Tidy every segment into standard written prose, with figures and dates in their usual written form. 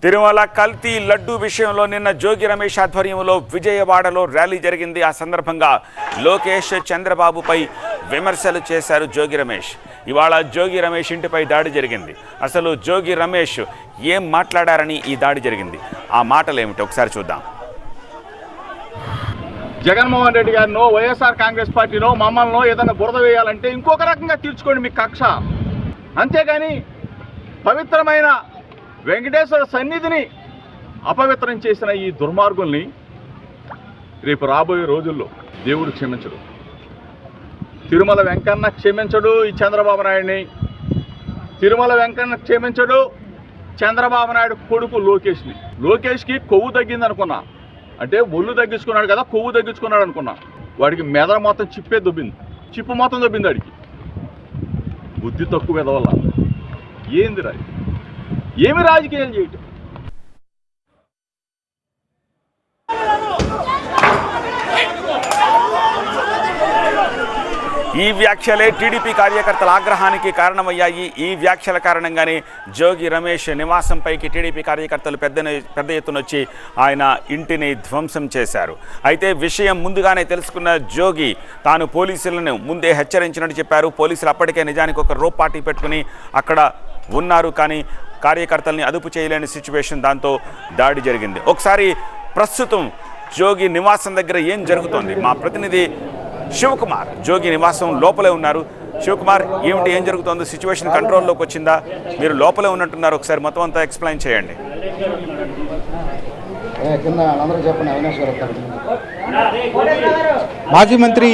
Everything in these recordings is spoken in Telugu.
తిరుమల కల్తీ లడ్డూ విషయంలో నిన్న జోగి రమేష్ ఆధ్వర్యంలో విజయవాడలో ర్యాలీ జరిగింది. ఆ సందర్భంగా లోకేష్ చంద్రబాబుపై విమర్శలు చేశారు జోగి రమేష్. ఇవాళ జోగి రమేష్ ఇంటిపై దాడి జరిగింది. అసలు జోగి రమేష్ ఏం మాట్లాడారని ఈ దాడి జరిగింది, ఆ మాటలు ఏమిటి ఒకసారి చూద్దాం. జగన్మోహన్ రెడ్డి గారినో వైఎస్ఆర్ కాంగ్రెస్ పార్టీనో మమ్మల్ని ఏదైనా బురద వేయాలంటే ఇంకొక రకంగా తీర్చుకోండి మీ కక్ష. అంతేగాని పవిత్రమైన వెంకటేశ్వర సన్నిధిని అపవిత్రం చేసిన ఈ దుర్మార్గుల్ని రేపు రాబోయే రోజుల్లో దేవుడు క్షమించడు. తిరుమల వెంకన్న క్షమించడు ఈ చంద్రబాబు నాయుడిని. తిరుమల వెంకన్న క్షమించడు చంద్రబాబు నాయుడు కొడుకు లోకేష్ని. లోకేష్కి కొవ్వు తగ్గింది అనుకున్నా, అంటే ఒళ్ళు తగ్గించుకున్నాడు కదా, కొవ్వు తగ్గించుకున్నాడు అనుకున్నా. వాడికి మెదడు మొత్తం చిప్పే దొబ్బింది, చిప్పు మొత్తం దొబ్బింది వాడికి. బుద్ధి తక్కువ ఎదవల్ల ఏంది రాజు, ఏమి రాజకీయాలు చేయటం. ఈ వ్యాఖ్యలే టీడీపీ కార్యకర్తల ఆగ్రహానికి కారణమయ్యాయి. ఈ వ్యాఖ్యల కారణంగానే జోగి రమేష్ నివాసంపైకి టీడీపీ కార్యకర్తలు పెద్ద ఎత్తున వచ్చి ఆయన ఇంటిని ధ్వంసం చేశారు. అయితే విషయం ముందుగానే తెలుసుకున్న జోగి తాను పోలీసులను ముందే హెచ్చరించినట్టు చెప్పారు. పోలీసులు అప్పటికే నిజానికి ఒక రోప్ పార్టీ పెట్టుకుని అక్కడ ఉన్నారు, కానీ కార్యకర్తల్ని అదుపు చేయలేని సిచ్యువేషన్, దాంతో దాడి జరిగింది. ఒకసారి ప్రస్తుతం జోగి నివాసం దగ్గర ఏం జరుగుతోంది, మా ప్రతినిధి శివకుమార్ జోగి నివాసం లోపలే ఉన్నారు. శివకుమార్, ఏం జరుగుతోంది? సిచ్యువేషన్ కంట్రోల్లోకి వచ్చిందా? మీరు లోపలే ఉన్నట్టున్నారు, ఒకసారి మొత్తం అంతా ఎక్స్ప్లెయిన్ చేయండి. మాజీ మంత్రి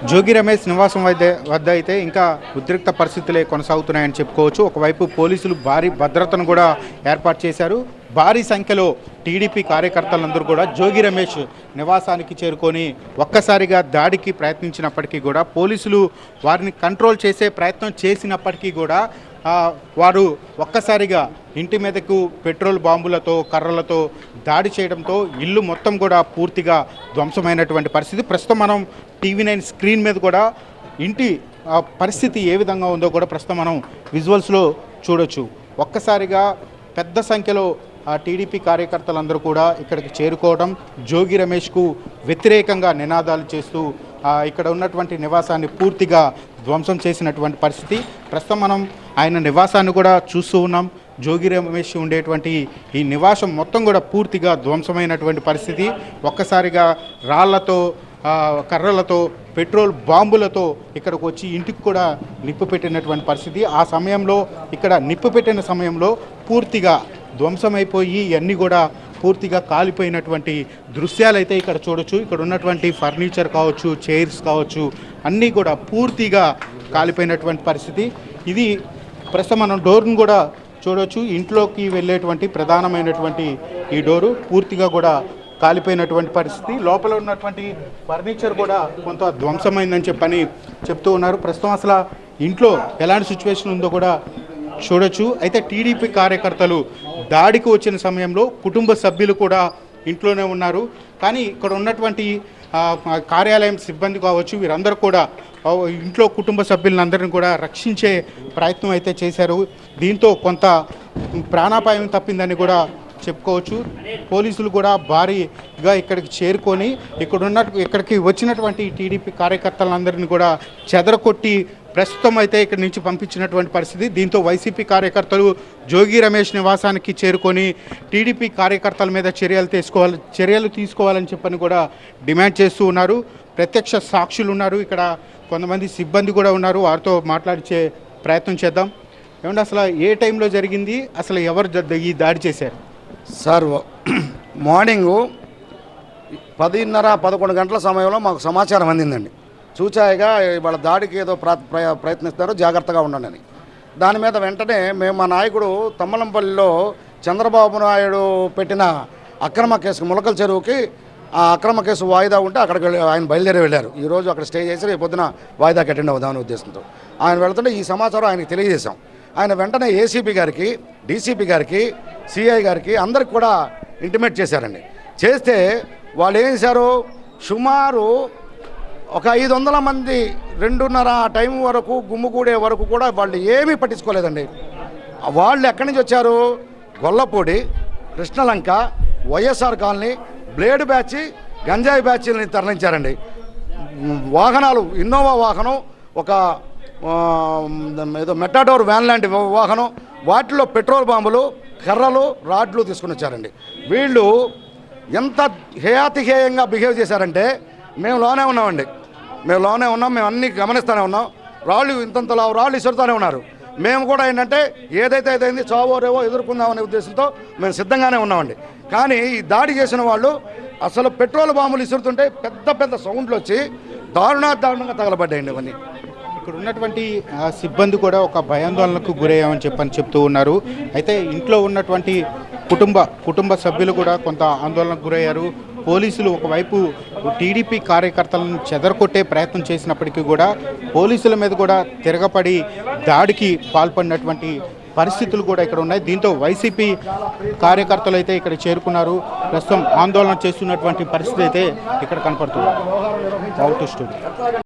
జోగి రమేష్ నివాసం వద్ద అయితే ఇంకా ఉద్రిక్త పరిస్థితులే కొనసాగుతున్నాయని చెప్పుకోవచ్చు. ఒకవైపు పోలీసులు భారీ భద్రతను కూడా ఏర్పాటు చేశారు. భారీ సంఖ్యలో టీడీపీ కార్యకర్తలందరూ కూడా జోగి రమేష్ నివాసానికి చేరుకొని ఒక్కసారిగా దాడికి ప్రయత్నించినప్పటికీ కూడా పోలీసులు వారిని కంట్రోల్ చేసే ప్రయత్నం చేసినప్పటికీ కూడా వారు ఒక్కసారిగా ఇంటి మీదకు పెట్రోల్ బాంబులతో కర్రలతో దాడి చేయడంతో ఇల్లు మొత్తం కూడా పూర్తిగా ధ్వంసమైనటువంటి పరిస్థితి. ప్రస్తుతం మనం TV9 స్క్రీన్ మీద కూడా ఇంటి పరిస్థితి ఏ విధంగా ఉందో కూడా ప్రస్తుతం మనం విజువల్స్లో చూడొచ్చు. ఒక్కసారిగా పెద్ద సంఖ్యలో టీడీపీ కార్యకర్తలందరూ కూడా ఇక్కడికి చేరుకోవడం, జోగి రమేష్కు వ్యతిరేకంగా నినాదాలు చేస్తూ ఇక్కడ ఉన్నటువంటి నివాసాన్ని పూర్తిగా ధ్వంసం చేసినటువంటి పరిస్థితి. ప్రస్తుతం మనం ఆయన నివాసాన్ని కూడా చూస్తూ ఉన్నాం. జోగి రమేష్ ఉండేటువంటి ఈ నివాసం మొత్తం కూడా పూర్తిగా ధ్వంసమైనటువంటి పరిస్థితి. ఒక్కసారిగా రాళ్లతో కర్రలతో పెట్రోల్ బాంబులతో ఇక్కడికి వచ్చి ఇంటికి కూడా నిప్పు పెట్టినటువంటి పరిస్థితి. ఆ సమయంలో ఇక్కడ నిప్పు పెట్టిన సమయంలో పూర్తిగా ధ్వంసమైపోయి ఇవన్నీ కూడా పూర్తిగా కాలిపోయినటువంటి దృశ్యాలు అయితే ఇక్కడ చూడొచ్చు. ఇక్కడ ఉన్నటువంటి ఫర్నిచర్ కావచ్చు, చైర్స్ కావచ్చు, అన్నీ కూడా పూర్తిగా కాలిపోయినటువంటి పరిస్థితి. ఇది ప్రస్తుతం మనం డోర్ను కూడా చూడవచ్చు. ఇంట్లోకి వెళ్ళేటువంటి ప్రధానమైనటువంటి ఈ డోరు పూర్తిగా కూడా కాలిపోయినటువంటి పరిస్థితి. లోపల ఉన్నటువంటి ఫర్నిచర్ కూడా కొంత ధ్వంసమైందని చెప్పని చెప్తూ ఉన్నారు. ప్రస్తుతం అసలు ఇంట్లో ఎలాంటి సిచ్యువేషన్ ఉందో కూడా చూడొచ్చు. అయితే టీడీపీ కార్యకర్తలు దాడికి వచ్చిన సమయంలో కుటుంబ సభ్యులు కూడా ఇంట్లోనే ఉన్నారు. కానీ ఇక్కడ ఉన్నటువంటి కార్యాలయం సిబ్బంది కావచ్చు, వీరందరూ కూడా ఇంట్లో కుటుంబ సభ్యులందరినీ కూడా రక్షించే ప్రయత్నం అయితే చేశారు. దీంతో కొంత ప్రాణాపాయం తప్పిందని కూడా చెప్పుకోవచ్చు. పోలీసులు కూడా భారీగా ఇక్కడికి చేరుకొని ఇక్కడికి వచ్చినటువంటి టీడీపీ కార్యకర్తలందరినీ కూడా చెదరకొట్టి ప్రస్తుతం అయితే ఇక్కడి నుంచి పంపించినటువంటి పరిస్థితి. దీంతో వైసీపీ కార్యకర్తలు జోగి రమేష్ నివాసానికి చేరుకొని టీడీపీ కార్యకర్తల మీద చర్యలు తీసుకోవాలని చెప్పని కూడా డిమాండ్ చేస్తూ ఉన్నారు. ప్రత్యక్ష సాక్షులు ఉన్నారు, ఇక్కడ కొంతమంది సిబ్బంది కూడా ఉన్నారు, వారితో మాట్లాడించే ప్రయత్నం చేద్దాం. ఏమంటే అసలు ఏ టైంలో జరిగింది, అసలు ఎవరు ఈ దాడి చేశారు? సార్, మార్నింగు 10:30-11 గంటల సమయంలో మాకు సమాచారం అందిందండి. చూచాయిగా వాళ్ళ దాడికి ఏదో ప్రయత్నిస్తారు, జాగ్రత్తగా ఉండండి అని. దాని మీద వెంటనే మేము మా నాయకుడు తమ్మలంపల్లిలో చంద్రబాబు నాయుడు పెట్టిన అక్రమ కేసు ములకల చెరువుకి ఆ అక్రమ కేసు వాయిదా ఉంటే అక్కడికి ఆయన బయలుదేరి వెళ్ళారు. ఈరోజు అక్కడ స్టే చేసి రేపు పొద్దున వాయిదాకి అటెండ్ అవుదామనే ఉద్దేశంతో ఆయన వెళ్తుంటే ఈ సమాచారం ఆయనకు తెలియజేశాం. ఆయన వెంటనే ఏసీపీ గారికి, డీసీపీ గారికి, సిఐ గారికి అందరికి కూడా ఇంటిమేట్ చేశారండి. చేస్తే వాళ్ళు ఏం చేశారు, సుమారు ఒక 500 మంది 2:30 టైం వరకు గుమ్ముకూడే వరకు కూడా వాళ్ళు ఏమీ పట్టించుకోలేదండి. వాళ్ళు ఎక్కడి నుంచి వచ్చారు, Gollapudi, Krishnalanka, YSR colony, blade batch, గంజాయి బ్యాచ్ని తరలించారండి. వాహనాలు ఇన్నోవా వాహనం, ఒక ఏదో మెటాడోర్ వ్యాన్ లాంటి వాహనం, వాటిలో పెట్రోల్ బాంబులు, కర్రలు, రాడ్లు తీసుకుని వచ్చారండి. వీళ్ళు ఎంత హేయాతిహేయంగా బిహేవ్ చేశారంటే మేము లోనే ఉన్నామండి, మేము అన్నీ గమనిస్తూనే ఉన్నాం. రాళ్ళు ఇంతంతలా రాళ్ళు ఇసురుతూనే ఉన్నారు. మేము కూడా ఏంటంటే ఏదైతే అయింది చావో రేవో ఎదుర్కొందామనే ఉద్దేశంతో మేము సిద్ధంగానే ఉన్నామండి. కానీ ఈ దాడి చేసిన వాళ్ళు అసలు పెట్రోల్ బాంబులు ఇసురుతుంటే పెద్ద పెద్ద సౌండ్లు వచ్చి దారుణంగా తగలబడ్డాయండి ఇవన్నీ. ఇక్కడ ఉన్నటువంటి సిబ్బంది కూడా ఒక భయాందోళనకు గురయ్యామని చెప్తూ ఉన్నారు. అయితే ఇంట్లో ఉన్నటువంటి కుటుంబ సభ్యులు కూడా కొంత ఆందోళనకు గురయ్యారు. పోలీసులు ఒకవైపు టీడీపీ కార్యకర్తలను చెదరకొట్టే ప్రయత్నం చేసినప్పటికీ కూడా పోలీసుల మీద కూడా తిరగపడి దాడికి పాల్పడినటువంటి పరిస్థితులు కూడా ఇక్కడ ఉన్నాయి. దీంతో వైసీపీ కార్యకర్తలు అయితే ఇక్కడ చేరుకున్నారు. ప్రస్తుతం ఆందోళన చేస్తున్నటువంటి పరిస్థితి అయితే ఇక్కడ కనపడుతుంది. Out studio.